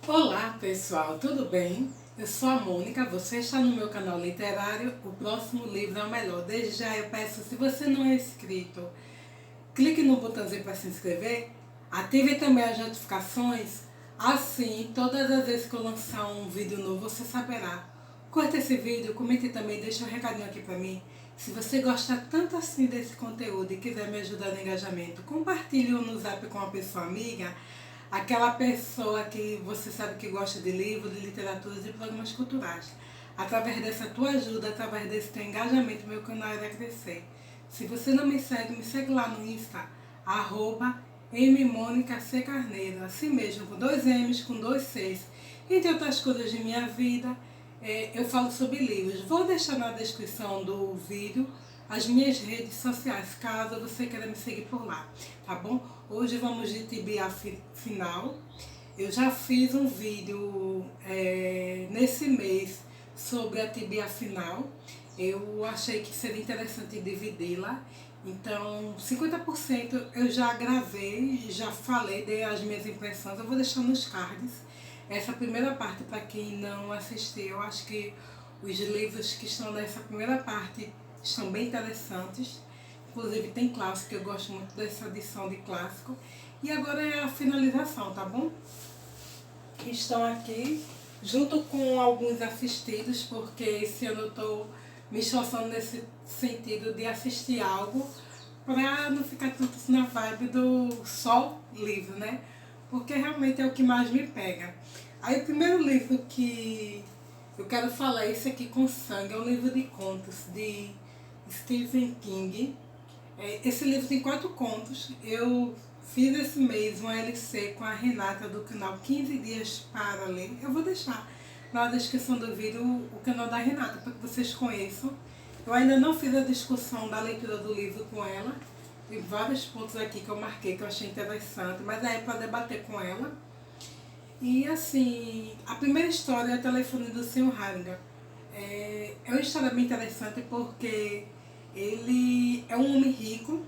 Olá pessoal, tudo bem? Eu sou a Mônica, você está no meu canal literário, o próximo livro é o melhor. Desde já eu peço, se você não é inscrito, clique no botãozinho para se inscrever, ative também as notificações, assim todas as vezes que eu lançar um vídeo novo você saberá. Curta esse vídeo, comente também, deixa um recadinho aqui para mim. Se você gosta tanto assim desse conteúdo e quiser me ajudar no engajamento, compartilhe no zap com uma pessoa amiga, aquela pessoa que você sabe que gosta de livros, de literatura, de programas culturais. Através dessa tua ajuda, através desse teu engajamento, meu canal irá crescer. Se você não me segue lá no Insta, @mmonica_c_carneiro, assim mesmo, com 2 M's, com 2 C's. Entre outras coisas de minha vida, eu falo sobre livros. Vou deixar na descrição do vídeo as minhas redes sociais, caso você queira me seguir por lá, tá bom? Hoje vamos de Tibia Final. Eu já fiz um vídeo nesse mês sobre a Tibia Final. Eu achei que seria interessante dividi-la. Então, 50% eu já gravei, já falei, dei as minhas impressões. Eu vou deixar nos cards essa primeira parte para quem não assistiu. Eu acho que os livros que estão nessa primeira parte estão bem interessantes. Inclusive tem clássico, eu gosto muito dessa edição de clássico. E agora é a finalização, tá bom? Estão aqui, junto com alguns assistidos, porque esse ano eu estou me esforçando nesse sentido de assistir algo para não ficar tanto na vibe do só livro, né? Porque realmente é o que mais me pega. Aí o primeiro livro que eu quero falar é esse aqui, Com Sangue, é um livro de contos de Stephen King. Esse livro tem 4 contos. Eu fiz esse mês uma LC com a Renata do canal 15 Dias para Ler. Eu vou deixar na descrição do vídeo o canal da Renata para que vocês conheçam. Eu ainda não fiz a discussão da leitura do livro com ela. Tem vários pontos aqui que eu marquei que eu achei interessante, mas aí é para debater com ela. E assim, a primeira história é o Telefone do Sr. Harrigan. É uma história bem interessante porque ele é um homem rico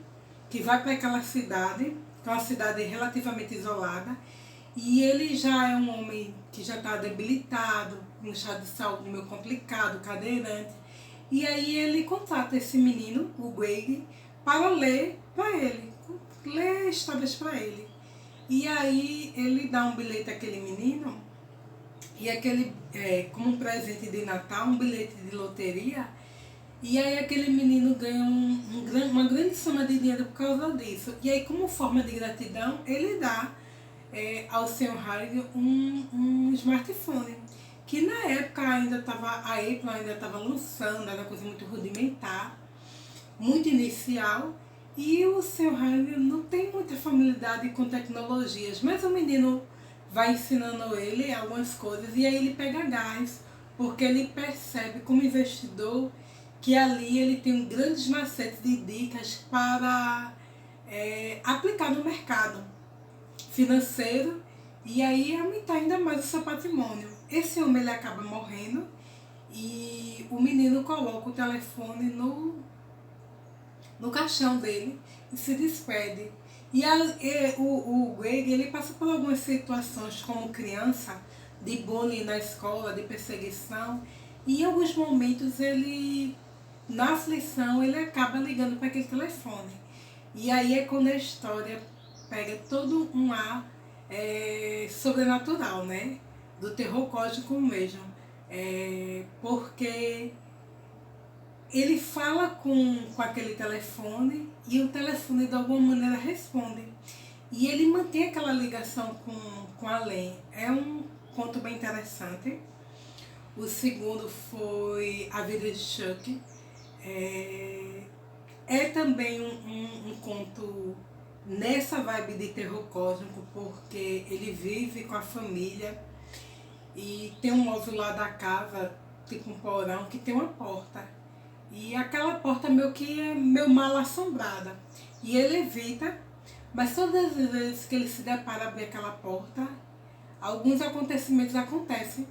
que vai para aquela cidade, que é uma cidade relativamente isolada, e ele já é um homem que já está debilitado, com um estado de saúde meio complicado, cadeirante. E aí ele contrata esse menino, o Greg, para ler para ele, ler histórias para ele. E aí ele dá um bilhete àquele menino, e aquele, como um presente de Natal, um bilhete de loteria, e aí aquele menino ganha uma grande soma de dinheiro por causa disso. E aí, como forma de gratidão, ele dá ao Sr. Harry um smartphone, que na época ainda estava, a Apple ainda estava lançando, era uma coisa muito rudimentar, muito inicial, e o Sr. Harry não tem muita familiaridade com tecnologias, mas o menino vai ensinando ele algumas coisas e aí ele pega gás, porque ele percebe como investidor que ali ele tem grandes macetes de dicas para aplicar no mercado financeiro e aí aumentar ainda mais o seu patrimônio. Esse homem ele acaba morrendo e o menino coloca o telefone no caixão dele e se despede. O Greg ele passa por algumas situações como criança, de bullying na escola, de perseguição, e em alguns momentos ele, na aflição, ele acaba ligando para aquele telefone. E aí é quando a história pega todo um ar sobrenatural, né? Do terror cósmico mesmo. Porque ele fala com aquele telefone e o telefone de alguma maneira responde. E ele mantém aquela ligação com além. É um conto bem interessante. O segundo foi A Vida de Chuck. É também um conto nessa vibe de terror cósmico, porque ele vive com a família e tem um móvel lá da casa, tipo um porão, que tem uma porta. E aquela porta meio que é meio mal assombrada. E ele evita, mas todas as vezes que ele se depara a abrir aquela porta, alguns acontecimentos acontecem.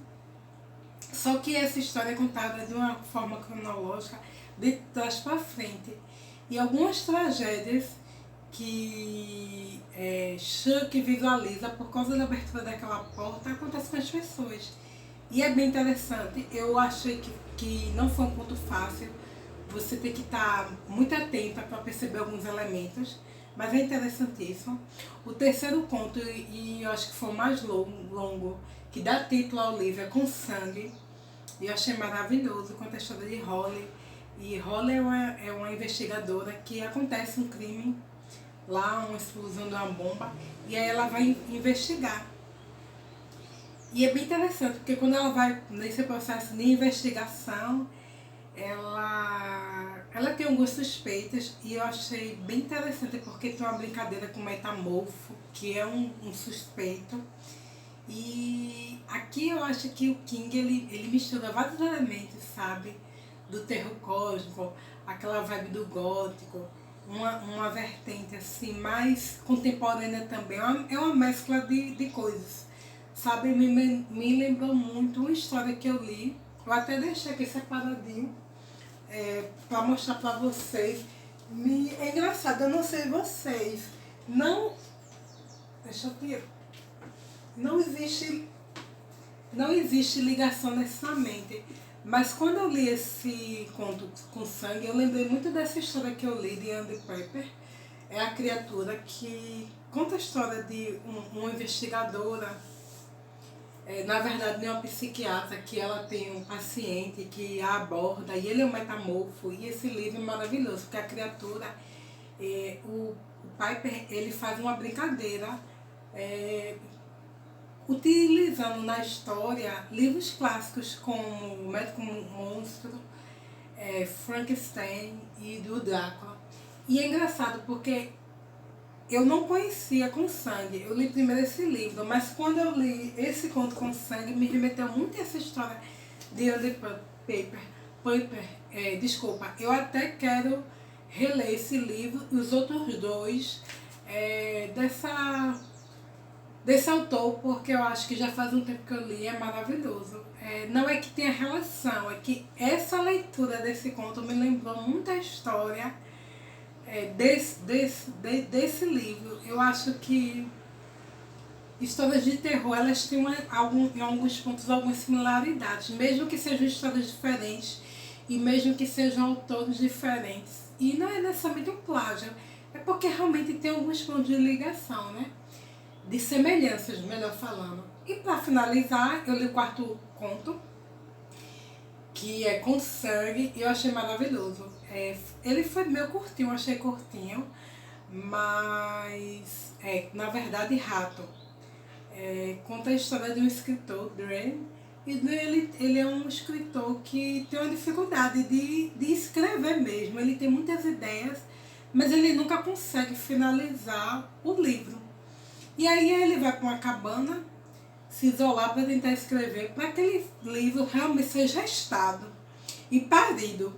Só que essa história é contada de uma forma cronológica, de trás para frente. E algumas tragédias que Chuck visualiza por causa da abertura daquela porta acontece com as pessoas. E é bem interessante. Eu achei que não foi um conto fácil. Você tem que estar muito atenta para perceber alguns elementos, mas é interessantíssimo. O terceiro conto, e eu acho que foi o mais longo, que dá título ao livro, é Com Sangue. E eu achei maravilhoso, conta a história de Holly. E Holly é uma investigadora que acontece um crime lá, uma explosão de uma bomba, e aí ela vai investigar. E é bem interessante, porque quando ela vai nesse processo de investigação, ela tem algumas suspeitas, e eu achei bem interessante porque tem uma brincadeira com o Metamorfo, que é um suspeito. E aqui eu acho que o King ele mistura vários elementos, sabe? Do terror cósmico, aquela vibe do gótico, uma vertente assim mais contemporânea também. É uma mescla de coisas, sabe? Me lembrou muito uma história que eu li. Eu até deixei aqui separadinho para mostrar para vocês. É engraçado, eu não sei vocês. Não. Deixa eu tirar. Não existe ligação nessa mente. Mas quando eu li esse conto Com Sangue, eu lembrei muito dessa história que eu li de Andy Pepper. É a criatura que conta a história de uma investigadora, na verdade não é uma psiquiatra, que ela tem um paciente que a aborda, e ele é um metamorfo, e esse livro é maravilhoso, porque a criatura, o Piper, ele faz uma brincadeira, utilizando na história livros clássicos como O Médico Monstro, Frankenstein e do Drácula. E é engraçado porque eu não conhecia Com Sangue, eu li primeiro esse livro, mas quando eu li esse conto Com Sangue, me remeteu muito a essa história de Andy Pepper. Desculpa, eu até quero reler esse livro e os outros dois desse autor, porque eu acho que já faz um tempo que eu li, é maravilhoso. Não é que tenha relação, é que essa leitura desse conto me lembrou muito a história desse livro. Eu acho que histórias de terror, elas têm em alguns pontos algumas similaridades, mesmo que sejam histórias diferentes e mesmo que sejam autores diferentes. E não é necessariamente um plágio, é porque realmente tem alguns pontos de ligação, né? De semelhanças, melhor falando. E para finalizar, eu li o quarto conto, que é Com Sangue, e eu achei maravilhoso. Ele foi meio curtinho, eu achei curtinho, mas na verdade rato. Conta a história de um escritor, Dren, e ele é um escritor que tem uma dificuldade de escrever mesmo. Ele tem muitas ideias, mas ele nunca consegue finalizar o livro. E aí ele vai para uma cabana, se isolar para tentar escrever, para que aquele livro realmente seja gestado e parido.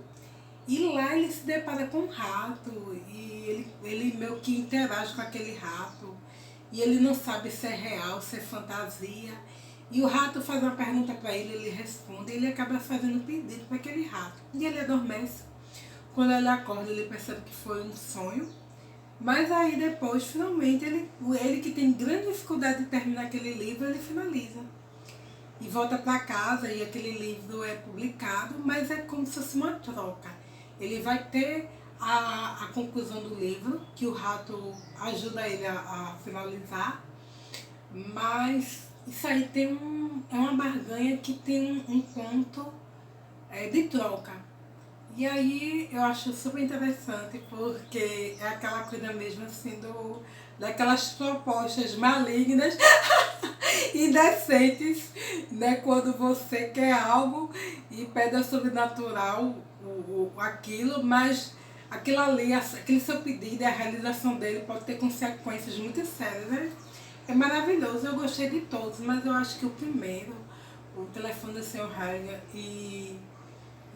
E lá ele se depara com um rato, e ele meio que interage com aquele rato, e ele não sabe se é real, se é fantasia. E o rato faz uma pergunta para ele responde, e ele acaba fazendo um pedido para aquele rato. E ele adormece. Quando ele acorda, ele percebe que foi um sonho. Mas aí depois, finalmente, ele que tem grande dificuldade de terminar aquele livro, ele finaliza. E volta para casa e aquele livro é publicado, mas é como se fosse uma troca. Ele vai ter a conclusão do livro, que o rato ajuda ele a finalizar, mas isso aí é uma barganha que tem um ponto de troca. E aí eu acho super interessante, porque é aquela coisa mesmo assim daquelas propostas malignas indecentes, né? Quando você quer algo e pede ao sobrenatural aquilo, mas aquilo ali, aquele seu pedido e a realização dele pode ter consequências muito sérias, né? É maravilhoso, eu gostei de todos, mas eu acho que o primeiro, O Telefone do Sr. Hager, e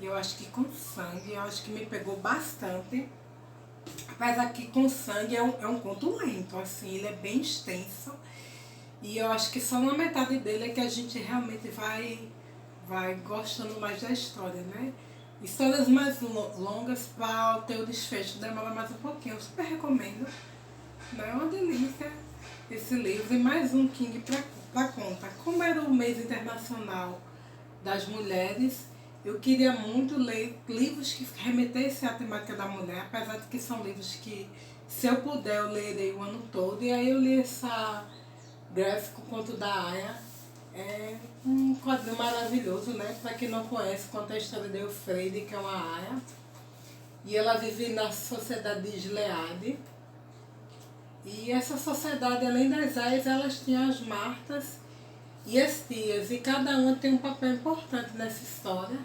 eu acho que Com Sangue, eu acho que me pegou bastante. Apesar que Com Sangue é um conto lento, assim, ele é bem extenso. E eu acho que só na metade dele é que a gente realmente vai gostando mais da história, né? Histórias mais longas, para ter o desfecho demora mais um pouquinho. Eu super recomendo. Né? É uma delícia esse livro. E mais um King para conta. Como era o mês internacional das mulheres, eu queria muito ler livros que remetessem à temática da mulher, apesar de que são livros que, se eu puder, eu lerei o ano todo. E aí eu li essa Gráfico Conto da Aya. É um quadrinho maravilhoso, né? Para quem não conhece, conta a história de Eufrede, que é uma aia. E ela vive na sociedade de Gileade. E essa sociedade, além das aias, elas tinham as martas e as tias. E cada uma tem um papel importante nessa história.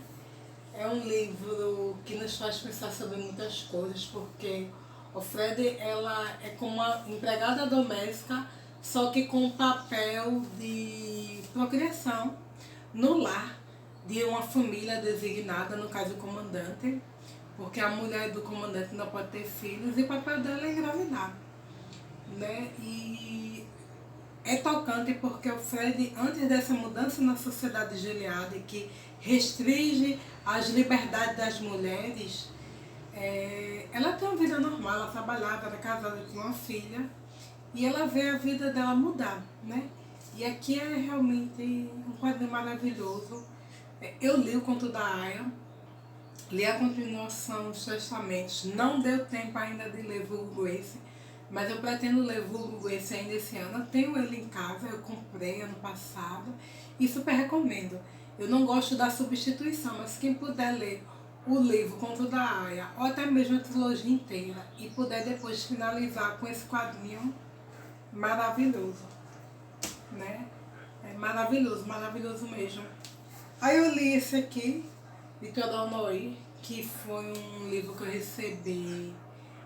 É um livro que nos faz pensar sobre muitas coisas, porque Eufrede, ela é como uma empregada doméstica, só que com o papel de procriação no lar de uma família designada, no caso o comandante, porque a mulher do comandante não pode ter filhos e o papel dela é engravidar. Né? E é tocante porque o Fred, antes dessa mudança na sociedade gileade, que restringe as liberdades das mulheres, ela tem uma vida normal, ela trabalhava, era casada, tinha uma filha, e ela vê a vida dela mudar, né? E aqui é realmente um quadrinho maravilhoso. Eu li o Conto da Aya, li a continuação dos Testamentos, não deu tempo ainda de ler Vulgo Grace, mas eu pretendo ler Vulgo Grace ainda esse ano. Eu tenho ele em casa, eu comprei ano passado e super recomendo. Eu não gosto da substituição, mas quem puder ler o livro Conto da Aya, ou até mesmo a trilogia inteira, e puder depois finalizar com esse quadrinho, maravilhoso, né? É maravilhoso, maravilhoso mesmo. Aí eu li esse aqui, de Theodore Noy, que foi um livro que eu recebi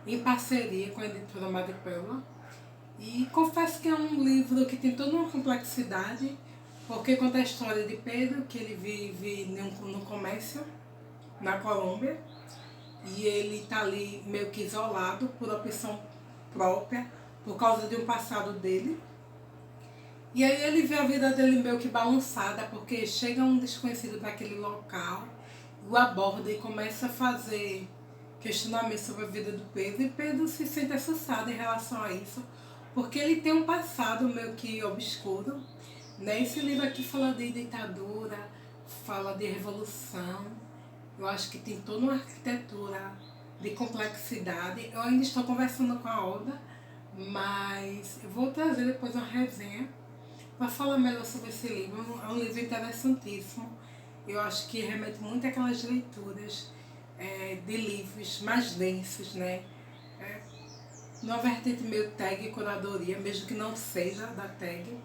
em parceria com a editora Madrepérola. E confesso que é um livro que tem toda uma complexidade, porque conta a história de Pedro, que ele vive no comércio, na Colômbia, e ele está ali meio que isolado por opção própria, por causa de um passado dele. E aí ele vê a vida dele meio que balançada, porque chega um desconhecido para aquele local, o aborda e começa a fazer questionamentos sobre a vida do Pedro, e Pedro se sente assustado em relação a isso, porque ele tem um passado meio que obscuro. Né? Esse livro aqui fala de ditadura, fala de revolução, eu acho que tem toda uma arquitetura de complexidade. Eu ainda estou conversando com a Oda, mas eu vou trazer depois uma resenha para falar melhor sobre esse livro. É um livro interessantíssimo. Eu acho que remete muito àquelas leituras de livros mais densos, né? Numa vertente meio tag e curadoria, mesmo que não seja da tag,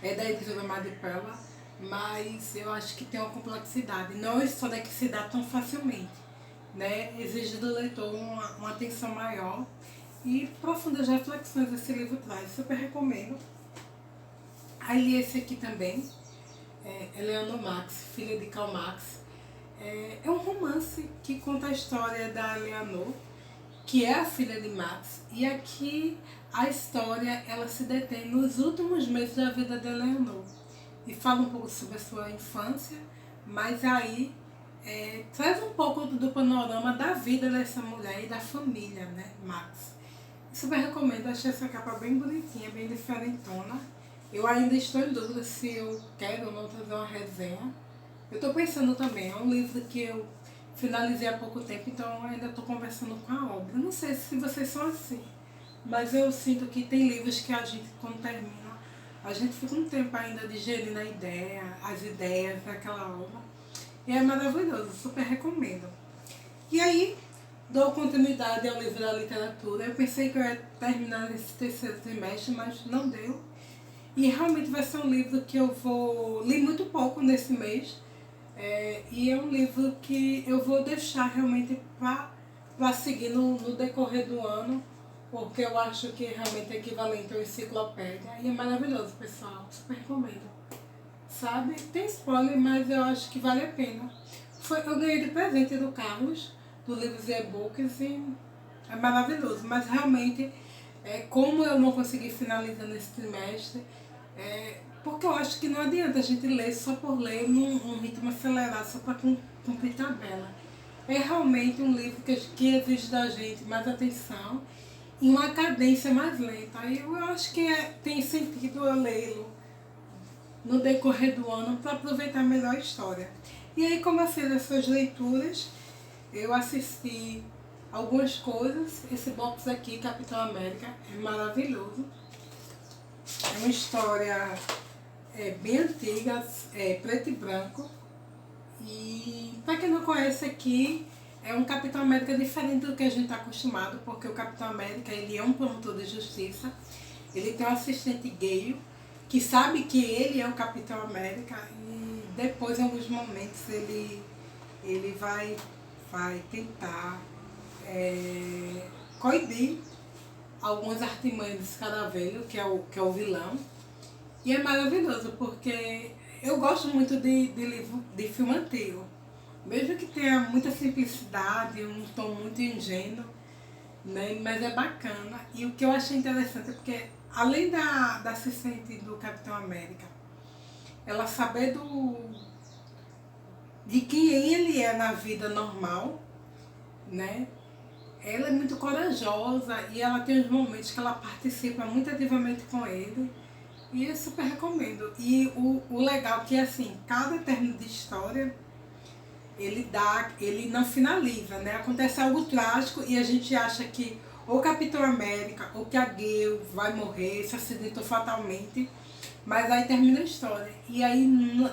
é da editora Madrepérola, mas eu acho que tem uma complexidade. Não é só que se dá tão facilmente, né? Exige do leitor uma atenção maior e profundas reflexões esse livro traz. Super recomendo. Aí li esse aqui também, Eleanor Max, filha de Karl Marx. É um romance que conta a história da Eleanor, que é a filha de Max, e aqui a história ela se detém nos últimos meses da vida da Eleanor e fala um pouco sobre a sua infância, mas aí traz um pouco do panorama da vida dessa mulher e da família, né, Max. Super recomendo, achei essa capa bem bonitinha, bem diferentona. Eu ainda estou em dúvida se eu quero ou não trazer uma resenha. Eu estou pensando também, é um livro que eu finalizei há pouco tempo, então ainda estou conversando com a obra. Não sei se vocês são assim, mas eu sinto que tem livros que a gente, quando termina, a gente fica um tempo ainda digerindo as ideias daquela obra. E é maravilhoso, super recomendo. E aí, dou continuidade ao livro da literatura. Eu pensei que eu ia terminar nesse terceiro trimestre, mas não deu. E realmente vai ser um livro que eu li muito pouco nesse mês. E é um livro que eu vou deixar realmente para seguir no decorrer do ano, porque eu acho que realmente é equivalente a uma enciclopédia. E é maravilhoso, pessoal. Super recomendo. Sabe? Tem spoiler, mas eu acho que vale a pena. Eu ganhei de presente do Carlos, do Livros e E-Books, e é maravilhoso. Mas realmente, como eu não consegui finalizar nesse trimestre, porque eu acho que não adianta a gente ler só por ler num ritmo acelerado, só para cumprir tabela. É realmente um livro que exige da gente mais atenção em uma cadência mais lenta. Aí eu acho que tem sentido eu lê-lo no decorrer do ano para aproveitar melhor a história. E aí, como eu fiz essas leituras, eu assisti algumas coisas. Esse box aqui, Capitão América, é maravilhoso. É uma história bem antiga, preto e branco. E para quem não conhece aqui, é um Capitão América diferente do que a gente está acostumado, porque o Capitão América ele é um promotor de justiça, ele tem um assistente gay que sabe que ele é o Capitão América e depois, em alguns momentos, ele vai tentar coibir algumas artimanhas desse Escaravelho, que é o vilão. E é maravilhoso, porque eu gosto muito de livro de filme antigo. Mesmo que tenha muita simplicidade, um tom muito ingênuo, né? Mas é bacana. E o que eu achei interessante é porque, além da assistente do Capitão América, ela saber de quem ele é na vida normal, né? Ela é muito corajosa e ela tem uns momentos que ela participa muito ativamente com ele. E eu super recomendo. E o legal é que, assim, cada término de história, ele não finaliza, né? Acontece algo trágico e a gente acha que ou o Capitão América ou que a Gale vai morrer, se acidentou fatalmente, mas aí termina a história. E aí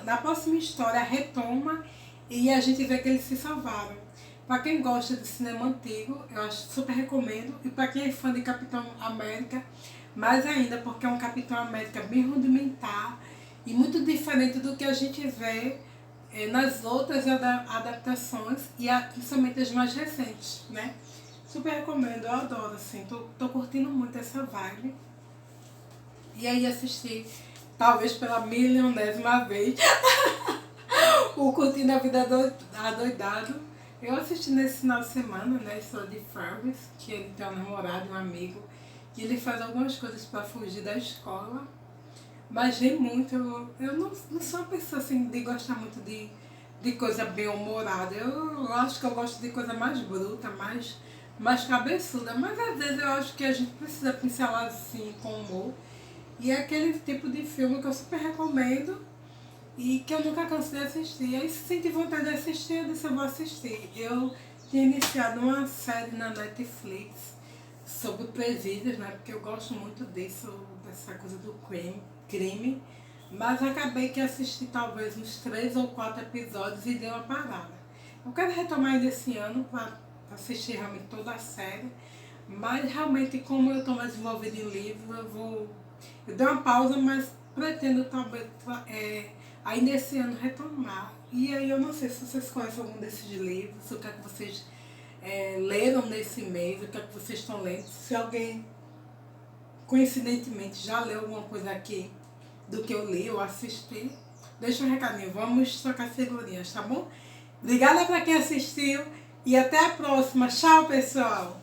na próxima história retoma e a gente vê que eles se salvaram. Para quem gosta de cinema antigo, eu acho super recomendo. E para quem é fã de Capitão América, mais ainda, porque é um Capitão América bem rudimentar e muito diferente do que a gente vê nas outras adaptações e principalmente as mais recentes, né? Super recomendo, eu adoro, assim, tô curtindo muito essa vibe. E aí assisti, talvez pela milionésima vez, o Curtindo a Vida Adoidado. Eu assisti nesse final de semana, né, a história de Fergus, que ele tem um namorado, um amigo, e ele faz algumas coisas para fugir da escola. Mas ri muito, eu não sou uma pessoa assim de gostar muito de coisa bem humorada. Eu acho que eu gosto de coisa mais bruta, mais cabeçuda. Mas às vezes eu acho que a gente precisa pincelar assim com humor. E é aquele tipo de filme que eu super recomendo e que eu nunca canso de assistir. Aí se senti vontade de assistir, eu disse eu vou assistir. Eu tinha iniciado uma série na Netflix sobre presídios, né? Porque eu gosto muito dessa coisa do crime, mas acabei que assisti talvez uns 3 ou 4 episódios e dei uma parada. Eu quero retomar ainda esse ano para assistir realmente toda a série, mas realmente como eu estou mais envolvida em livro, eu dei uma pausa, mas pretendo talvez ainda esse ano retomar. E aí eu não sei se vocês conhecem algum desses livros, o que é que vocês leram nesse mês, o que é que vocês estão lendo, se alguém coincidentemente já leu alguma coisa aqui do que eu li ou assisti, deixa um recadinho, vamos trocar figurinhas, tá bom? Obrigada para quem assistiu e até a próxima. Tchau, pessoal!